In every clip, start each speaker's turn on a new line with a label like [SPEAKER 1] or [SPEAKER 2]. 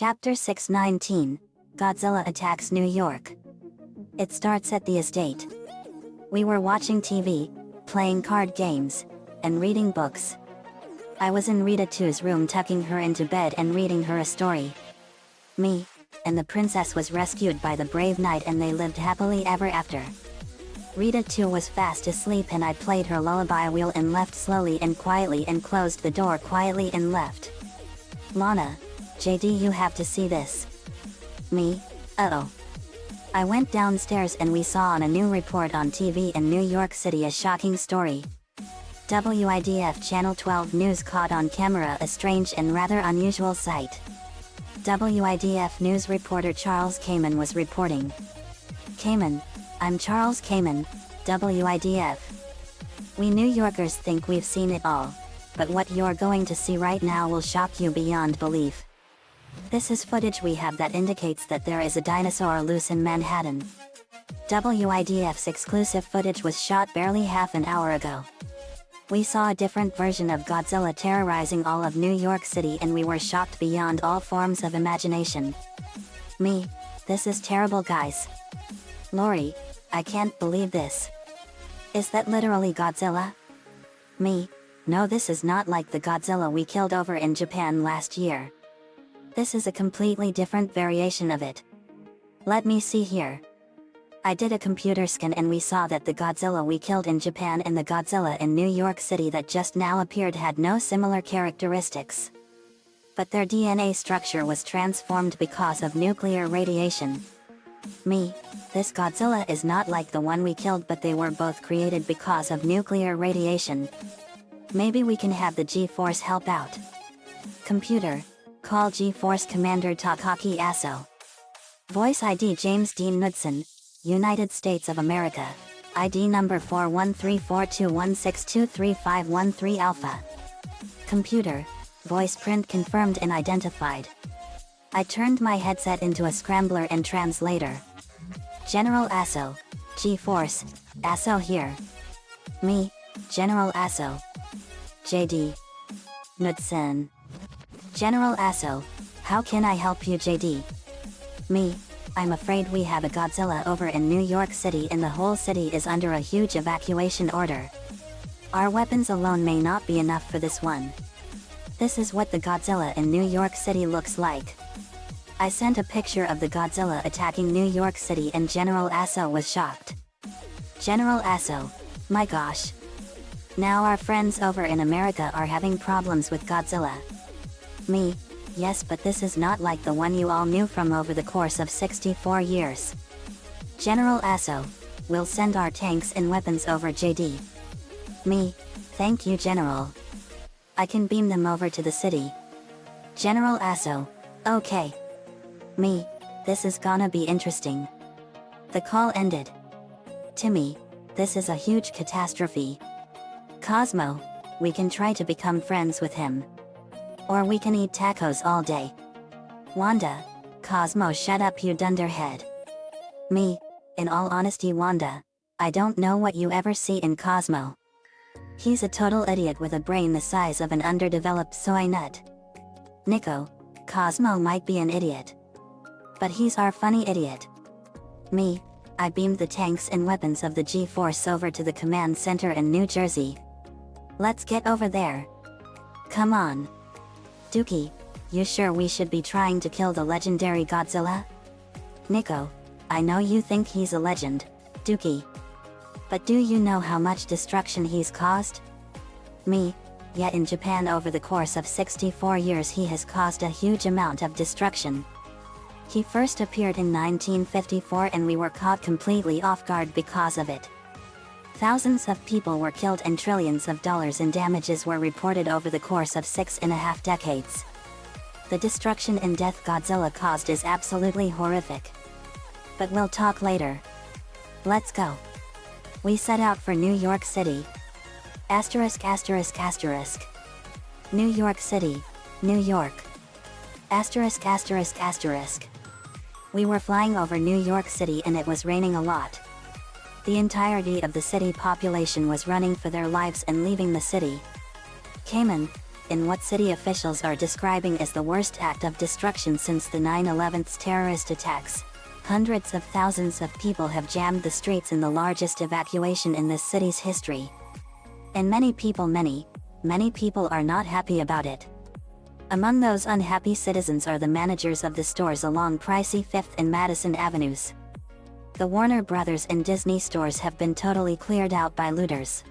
[SPEAKER 1] Chapter 619, Godzilla attacks New York. It starts at the estate. We were watching TV, playing card games, and reading books. I was in Rita 2's room tucking her into bed and reading her a story. Me, and the princess was rescued by the brave knight and they lived happily ever after. Rita 2 was fast asleep and I played her lullaby wheel and left slowly and quietly and closed the door quietly and left. Lana, JD, you have to see this. Me, uh-oh. I went downstairs and we saw on a new report on TV in New York City a shocking story. WIDF Channel 12 News caught on camera a strange and rather unusual sight. WIDF News reporter Charles Kamen was reporting. Kamen, I'm Charles Kamen, WIDF. We New Yorkers think we've seen it all, but what you're going to see right now will shock you beyond belief. This is footage we have that indicates that there is a dinosaur loose in Manhattan. WIDF's exclusive footage was shot barely half an hour ago. We saw a different version of Godzilla terrorizing all of New York City and we were shocked beyond all forms of imagination. Me, this is terrible, guys. Lori, I can't believe this. Is that literally Godzilla? Me, no, this is not like the Godzilla we killed over in Japan last year. This is a completely different variation of it. Let me see here. I did a computer scan and we saw that the Godzilla we killed in Japan and the Godzilla in New York City that just now appeared had no similar characteristics. But their DNA structure was transformed because of nuclear radiation. Me, this Godzilla is not like the one we killed, but they were both created because of nuclear radiation. Maybe we can have the G-Force help out. Computer, call G-Force Commander Takaki Aso. Voice ID James Dean Knudsen, United States of America. ID number 413421623513 Alpha. Computer, voice print confirmed and identified. I turned my headset into a scrambler and translator. General Aso, G-Force, Aso here. Me, General Aso. JD. Knudsen. General Aso, how can I help you, JD? Me, I'm afraid we have a Godzilla over in New York City and the whole city is under a huge evacuation order. Our weapons alone may not be enough for this one. This is what the Godzilla in New York City looks like. I sent a picture of the Godzilla attacking New York City and General Aso was shocked. General Aso, my gosh. Now our friends over in America are having problems with Godzilla. Me, yes, but this is not like the one you all knew from over the course of 64 years. General Aso, we'll send our tanks and weapons over, JD. Me, thank you, General. I can beam them over to the city. General Aso, okay. Me, this is gonna be interesting. The call ended. Timmy, this is a huge catastrophe. Cosmo, we can try to become friends with him. Or we can eat tacos all day. Wanda, Cosmo, shut up, you dunderhead. Me, in all honesty, Wanda, I don't know what you ever see in Cosmo. He's a total idiot with a brain the size of an underdeveloped soy nut. Nico, Cosmo might be an idiot. But he's our funny idiot. Me, I beamed the tanks and weapons of the G-Force over to the command center in New Jersey. Let's get over there. Come on. Dookie, you sure we should be trying to kill the legendary Godzilla? Nico, I know you think he's a legend, Dookie. But do you know how much destruction he's caused? Me, yet in Japan over the course of 64 years he has caused a huge amount of destruction. He first appeared in 1954 and we were caught completely off guard because of it. Thousands of people were killed and trillions of dollars in damages were reported over the course of 6.5 decades. The destruction and death Godzilla caused is absolutely horrific. But we'll talk later. Let's go. We set out for New York City. Asterisk asterisk asterisk. New York City, New York. Asterisk asterisk asterisk. We were flying over New York City and it was raining a lot. The entirety of the city population was running for their lives and leaving the city. Cayman, in what city officials are describing as the worst act of destruction since the 9/11's terrorist attacks. Hundreds of thousands of people have jammed the streets in the largest evacuation in this city's history. And many people are not happy about it. Among those unhappy citizens are the managers of the stores along pricey 5th and Madison Avenues. The Warner Brothers and Disney stores have been totally cleared out by looters.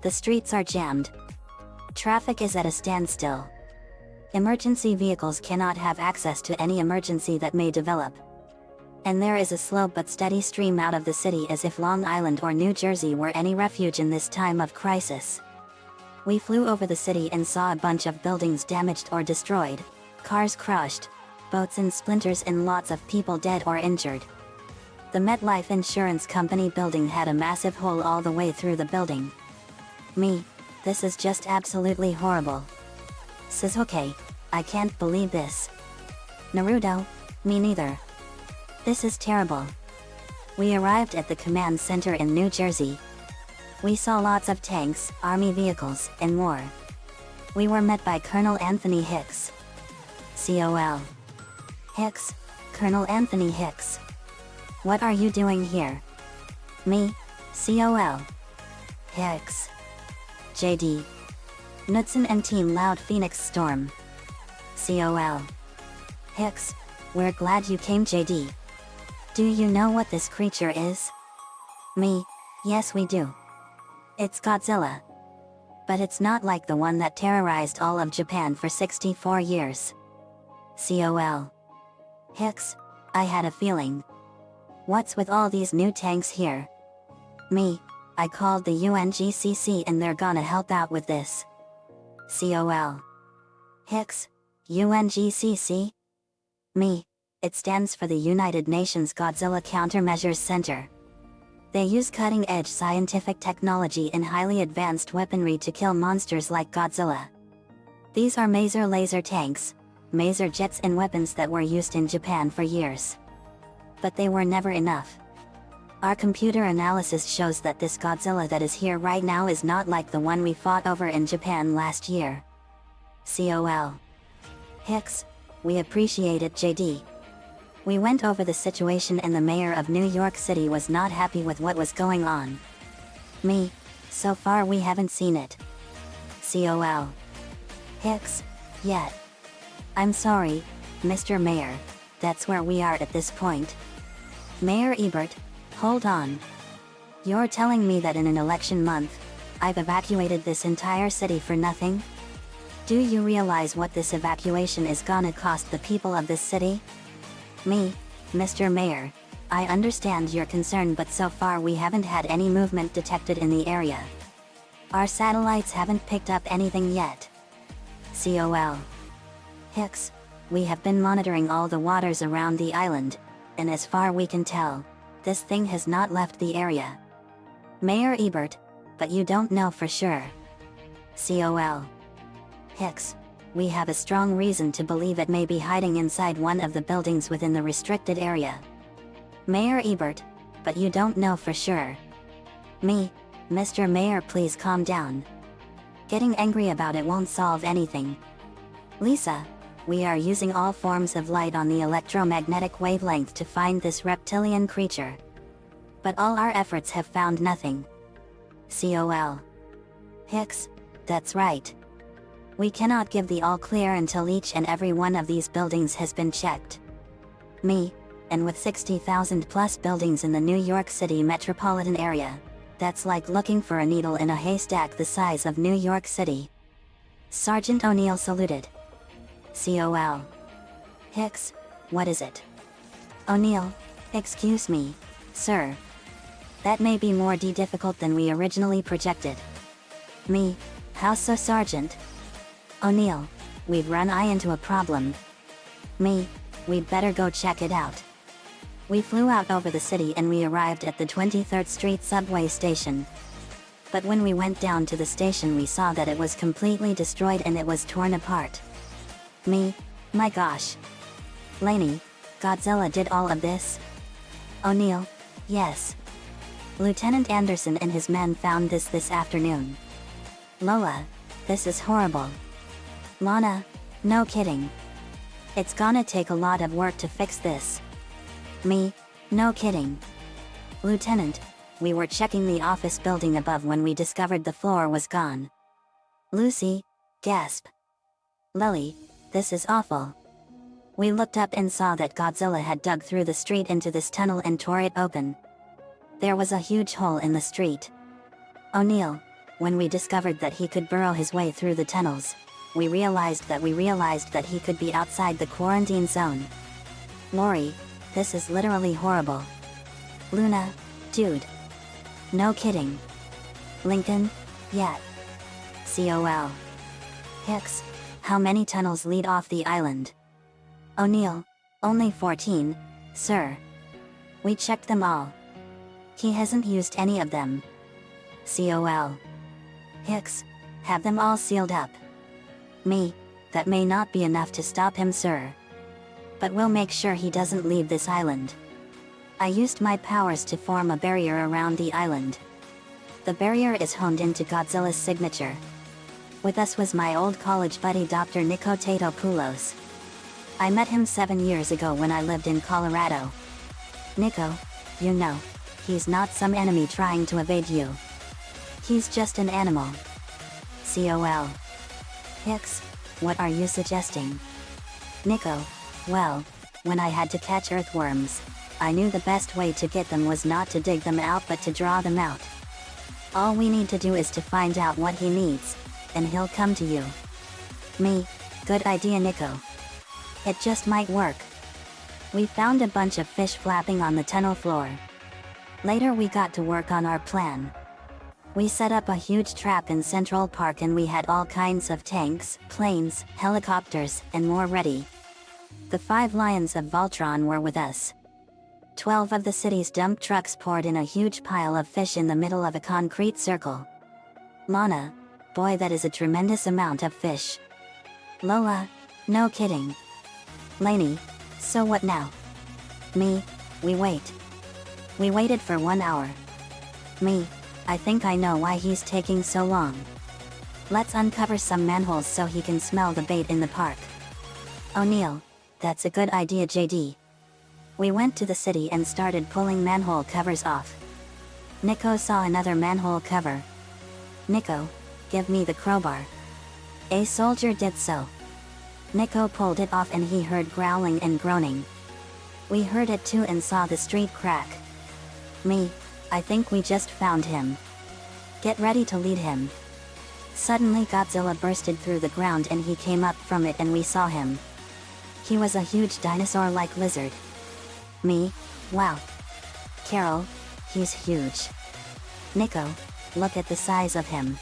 [SPEAKER 1] The streets are jammed. Traffic is at a standstill. Emergency vehicles cannot have access to any emergency that may develop. And there is a slow but steady stream out of the city as if Long Island or New Jersey were any refuge in this time of crisis. We flew over the city and saw a bunch of buildings damaged or destroyed, cars crushed, boats in splinters and lots of people dead or injured. The MetLife Insurance Company building had a massive hole all the way through the building. This is just absolutely horrible. Sasuke, I can't believe this. Naruto, me neither. This is terrible. We arrived at the command center in New Jersey. We saw lots of tanks, army vehicles, and more. We were met by Colonel Anthony Hicks. COL. Hicks, Colonel Anthony Hicks. What are you doing here? Me, COL. Hicks. JD. Knudsen and Team Loud Phoenix Storm. COL. Hicks, we're glad you came, JD. Do you know what this creature is? Me, yes we do. It's Godzilla. But it's not like the one that terrorized all of Japan for 64 years. COL. Hicks, I had a feeling. What's with all these new tanks here? Me, I called the UNGCC and they're gonna help out with this. COL. Hicks, UNGCC? Me, it stands for the United Nations Godzilla Countermeasures Center. They use cutting-edge scientific technology and highly advanced weaponry to kill monsters like Godzilla. These are Maser laser tanks, Maser jets and weapons that were used in Japan for years. But they were never enough. Our computer analysis shows that this Godzilla that is here right now is not like the one we fought over in Japan last year. COL. Hicks, we appreciate it, JD. We went over the situation and the mayor of New York City was not happy with what was going on. Me, so far we haven't seen it. COL. Hicks, yet. I'm sorry, Mr. Mayor, that's where we are at this point. Mayor Ebert, hold on. You're telling me that in an election month, I've evacuated this entire city for nothing? Do you realize what this evacuation is gonna cost the people of this city? Me, Mr. Mayor, I understand your concern, but so far we haven't had any movement detected in the area. Our satellites haven't picked up anything yet. COL. Hicks, we have been monitoring all the waters around the island, and as far we can tell, this thing has not left the area. Mayor Ebert, but you don't know for sure. COL. Hicks, we have a strong reason to believe it may be hiding inside one of the buildings within the restricted area. Mayor Ebert, but you don't know for sure. Me, Mr. Mayor, please calm down. Getting angry about it won't solve anything. Lisa, we are using all forms of light on the electromagnetic wavelength to find this reptilian creature. But all our efforts have found nothing. COL. Hicks, that's right. We cannot give the all clear until each and every one of these buildings has been checked. Me, and with 60,000 plus buildings in the New York City metropolitan area, that's like looking for a needle in a haystack the size of New York City. Sergeant O'Neill saluted. COL. Hicks, what is it? O'Neill, excuse me, sir. That may be more difficult than we originally projected. Me, how so, Sergeant? O'Neill, we've run into a problem. Me, we'd better go check it out. We flew out over the city and we arrived at the 23rd Street subway station. But when we went down to the station we saw that it was completely destroyed and it was torn apart. Me, my gosh. Laney, Godzilla did all of this? O'Neill, yes. Lieutenant Anderson and his men found this afternoon. Lola, this is horrible. Lana, no kidding. It's gonna take a lot of work to fix this. Me, no kidding. Lieutenant, we were checking the office building above when we discovered the floor was gone. Lucy, gasp. Lily, this is awful. We looked up and saw that Godzilla had dug through the street into this tunnel and tore it open. There was a huge hole in the street. O'Neill, when we discovered that he could burrow his way through the tunnels, we realized that he could be outside the quarantine zone. Lori, this is literally horrible. Luna, dude. No kidding. Lincoln, yeah. COL. Hicks, how many tunnels lead off the island? O'Neill, only 14, sir. We checked them all. He hasn't used any of them. COL. Hicks, have them all sealed up. Me, that may not be enough to stop him, sir. But we'll make sure he doesn't leave this island. I used my powers to form a barrier around the island. The barrier is honed into Godzilla's signature. With us was my old college buddy Dr. Nico Tatopoulos. I met him 7 years ago when I lived in Colorado. Nico, you know, he's not some enemy trying to evade you. He's just an animal. COL. Hicks, what are you suggesting? Nico, well, when I had to catch earthworms, I knew the best way to get them was not to dig them out but to draw them out. All we need to do is to find out what he needs, and he'll come to you. Me, good idea, Nico. It just might work. We found a bunch of fish flapping on the tunnel floor. Later we got to work on our plan. We set up a huge trap in Central Park and we had all kinds of tanks, planes, helicopters, and more ready. The 5 Lions of Voltron were with us. 12 of the city's dump trucks poured in a huge pile of fish in the middle of a concrete circle. Lana, boy, that is a tremendous amount of fish. Lola, no kidding. Lainey, so what now? Me, we wait. We waited for 1 hour. Me, I think I know why he's taking so long. Let's uncover some manholes so he can smell the bait in the park. O'Neill, that's a good idea, JD. We went to the city and started pulling manhole covers off. Nico saw another manhole cover. Nico, give me the crowbar. A soldier did so. Nico pulled it off and he heard growling and groaning. We heard it too and saw the street crack. Me, I think we just found him. Get ready to lead him. Suddenly Godzilla bursted through the ground and he came up from it and we saw him. He was a huge dinosaur-like lizard. Me, wow. Carol, he's huge. Nico, look at the size of him.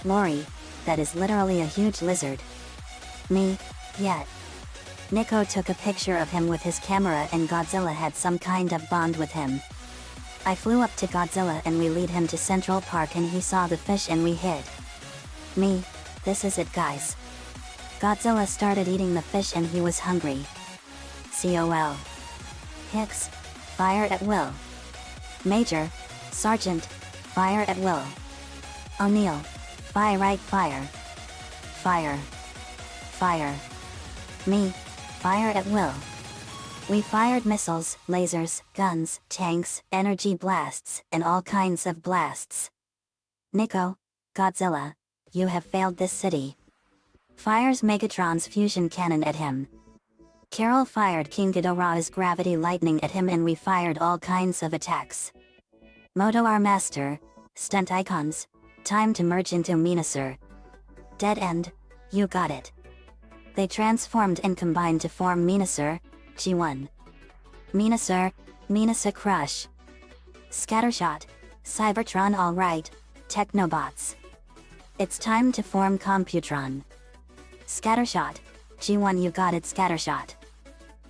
[SPEAKER 1] Lori, that is literally a huge lizard. Me, yeah. Nico took a picture of him with his camera and Godzilla had some kind of bond with him. I flew up to Godzilla and we lead him to Central Park and he saw the fish and we hid. Me, this is it, guys. Godzilla started eating the fish and he was hungry. COL. Hicks, fire at will. Major, Sergeant, fire at will. O'Neill, fire right fire. Fire. Fire. Me, fire at will. We fired missiles, lasers, guns, tanks, energy blasts, and all kinds of blasts. Nico, Godzilla, you have failed this city. Fires Megatron's fusion cannon at him. Carol fired King Ghidorah's gravity lightning at him and we fired all kinds of attacks. Moto our master, stunt icons, time to merge into Menasur. Dead end, you got it. They transformed and combined to form Menasur, G1. Menasur, Menasur Crush. Scattershot, Cybertron alright, Technobots. It's time to form Computron. Scattershot, G1 you got it, Scattershot.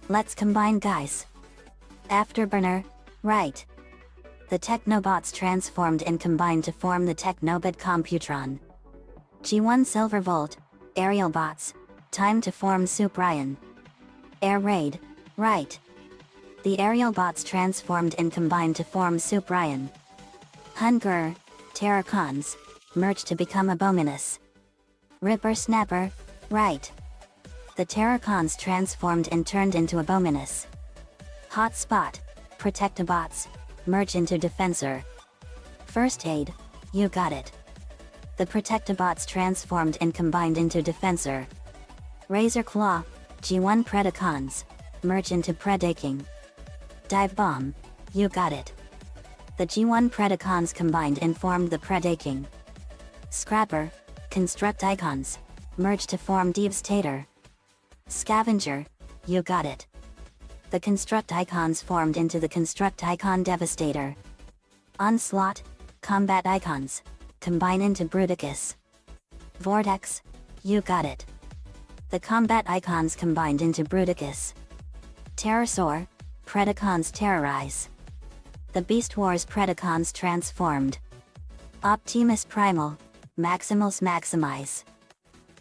[SPEAKER 1] Let's combine, guys. Afterburner, right. The Technobots transformed and combined to form the Technobot Computron. G1 Silvervolt, Aerial Bots, time to form Suprion. Air Raid, right. The Aerial Bots transformed and combined to form Suprion. Hunger, Terracons, merged to become Abominus. Ripper Snapper, Right. The Terracons transformed and turned into Abominus. Hotspot, Protectobots, merge into Defensor. First aid, you got it. The Protectobots transformed and combined into Defensor. Razor Claw, G1 Predacons, merge into Predaking. Dive Bomb, you got it. The G1 Predacons combined and formed the Predaking. Scrapper, Construct Icons, merge to form Devastator. Scavenger, you got it. The Construct Icons formed into the Construct Icon Devastator. Onslaught, Combat Icons, combine into Bruticus. Vortex, you got it. The Combat Icons combined into Bruticus. Terrorsaur, Predacons terrorize. The Beast Wars Predacons transformed. Optimus Primal, Maximals maximize.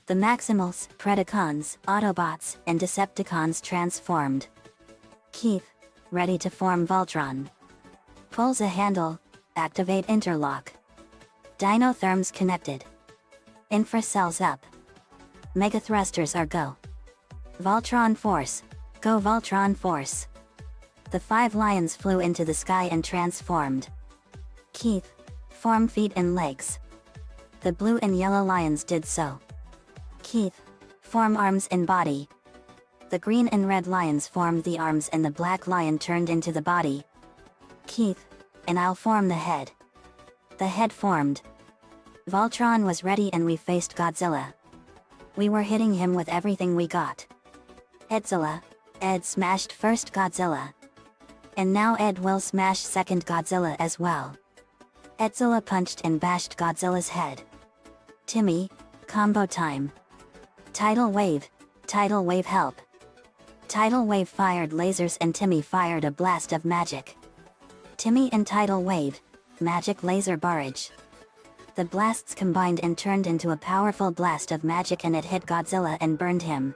[SPEAKER 1] The Maximals, Predacons, Autobots, and Decepticons transformed. Keith, ready to form Voltron. Pulls a handle, activate interlock. Dinotherms connected. Infracells up. Megathrusters are go. Voltron Force, go Voltron Force. The 5 lions flew into the sky and transformed. Keith, form feet and legs. The blue and yellow lions did so. Keith, form arms and body. The green and red lions formed the arms and the black lion turned into the body. Keith, and I'll form the head. The head formed. Voltron was ready and we faced Godzilla. We were hitting him with everything we got. Edzilla, Ed smashed first Godzilla. And now Ed will smash second Godzilla as well. Edzilla punched and bashed Godzilla's head. Timmy, combo time. Tidal wave help. Tidal wave fired lasers and Timmy fired a blast of magic. Timmy and tidal wave, magic laser barrage. The blasts combined and turned into a powerful blast of magic and it hit Godzilla and burned him.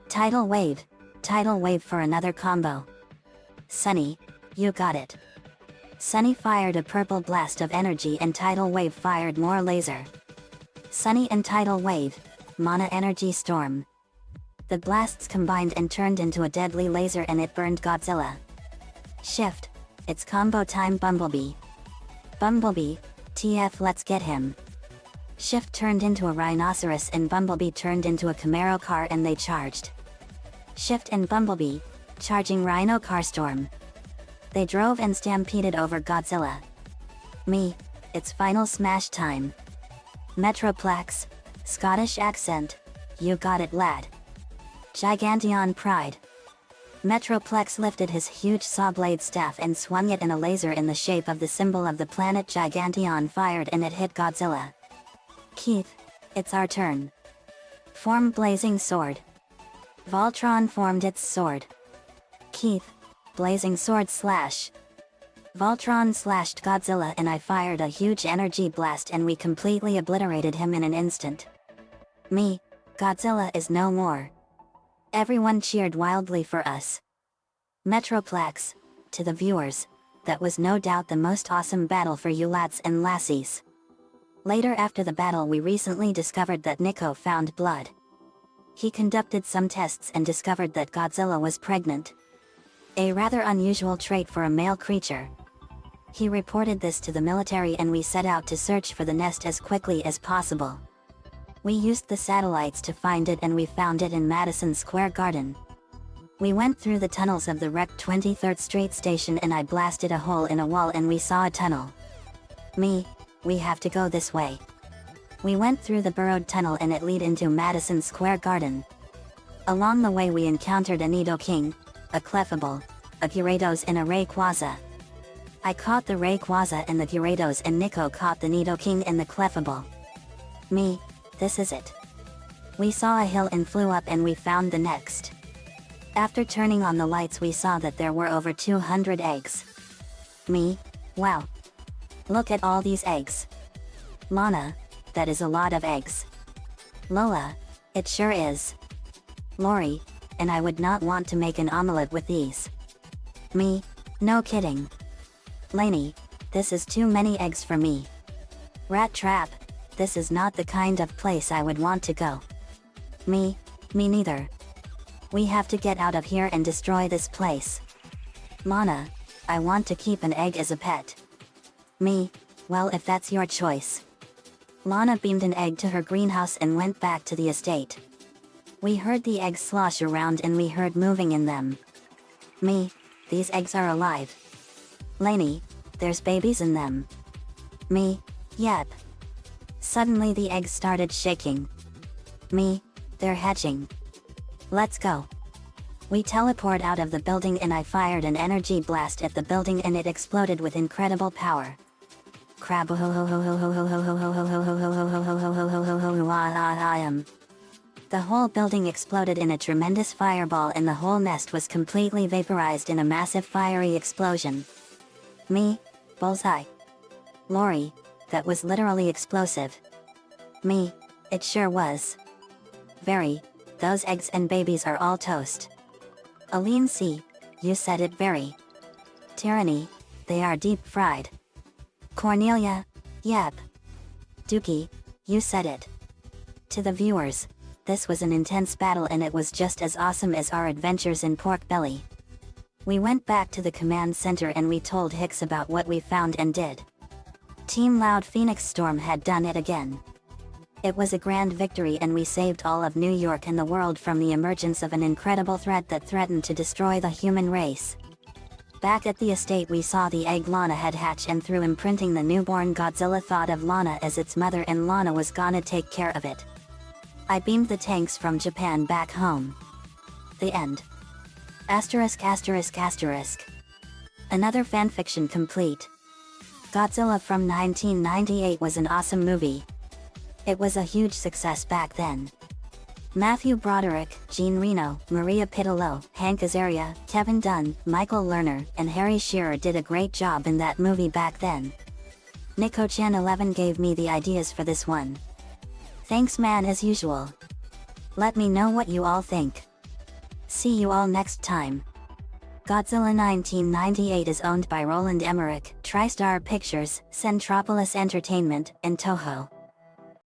[SPEAKER 1] Tidal wave for another combo. Sunny, you got it. Sunny fired a purple blast of energy and tidal wave fired more laser. Sunny and tidal wave, mana energy storm. The blasts combined and turned into a deadly laser and it burned Godzilla. Shift, it's combo time Bumblebee. Bumblebee, TF let's get him. Shift turned into a rhinoceros and Bumblebee turned into a Camaro car and they charged. Shift and Bumblebee, charging Rhino car storm. They drove and stampeded over Godzilla. Me, it's final smash time. Metroplex, Scottish accent, you got it lad. Giganteon Pride. Metroplex lifted his huge saw-blade staff and swung it in a laser in the shape of the symbol of the planet Giganteon fired and it hit Godzilla. Keith, it's our turn. Form Blazing Sword. Voltron formed its sword. Keith, Blazing Sword slash. Voltron slashed Godzilla and I fired a huge energy blast and we completely obliterated him in an instant. Me, Godzilla is no more. Everyone cheered wildly for us. Metroplex, to the viewers, that was no doubt the most awesome battle for you lads and lassies. Later after the battle we recently discovered that Nico found blood. He conducted some tests and discovered that Godzilla was pregnant. A rather unusual trait for a male creature. He reported this to the military and we set out to search for the nest as quickly as possible. We used the satellites to find it and we found it in Madison Square Garden. We went through the tunnels of the wrecked 23rd Street station and I blasted a hole in a wall and we saw a tunnel. Me, we have to go this way. We went through the burrowed tunnel and it led into Madison Square Garden. Along the way we encountered a Nidoking, a Clefable, a Gyarados and a Rayquaza. I caught the Rayquaza and the Gyarados and Nico caught the Nidoking and the Clefable. Me, this is it. We saw a hill and flew up and we found the next. After turning on the lights we saw that there were over 200 eggs. Me, wow. Look at all these eggs. Lana, that is a lot of eggs. Lola, it sure is. Lori, and I would not want to make an omelette with these. Me, no kidding. Lainey, this is too many eggs for me. Rat Trap, this is not the kind of place I would want to go. Me neither. We have to get out of here and destroy this place. Lana, I want to keep an egg as a pet. Me, well if that's your choice. Lana beamed an egg to her greenhouse and went back to the estate. We heard the eggs slosh around and we heard moving in them. Me, these eggs are alive. Lainey, there's babies in them. Me, yep. Suddenly the eggs started shaking. Me, they're hatching. Let's go. We teleported out of the building and I fired an energy blast at the building and it exploded with incredible power. Crab. The whole building exploded in a tremendous fireball and the whole nest was completely vaporized in a massive fiery explosion. Me, bullseye. Lori, that was literally explosive. Me, it sure was. Very, those eggs and babies are all toast. Aline C, you said it very. Tyranny, they are deep fried. Cornelia, yep. Dookie, you said it. To the viewers, this was an intense battle and it was just as awesome as our adventures in Pork Belly. We went back to the command center and we told Hicks about what we found and did. Team Loud Phoenix Storm had done it again. It was a grand victory and we saved all of New York and the world from the emergence of an incredible threat that threatened to destroy the human race. Back at the estate we saw the egg Lana had hatched and through imprinting the newborn Godzilla thought of Lana as its mother and Lana was gonna take care of it. I beamed the tanks from Japan back home. The end. Asterisk. Another fanfiction complete. Godzilla from 1998 was an awesome movie. It was a huge success back then. Matthew Broderick, Jean Reno, Maria Pitillo, Hank Azaria, Kevin Dunn, Michael Lerner, and Harry Shearer did a great job in that movie back then. Nico-chan11 gave me the ideas for this one. Thanks man as usual. Let me know what you all think. See you all next time. Godzilla 1998 is owned by Roland Emmerich, TriStar Pictures, Centropolis Entertainment, and Toho.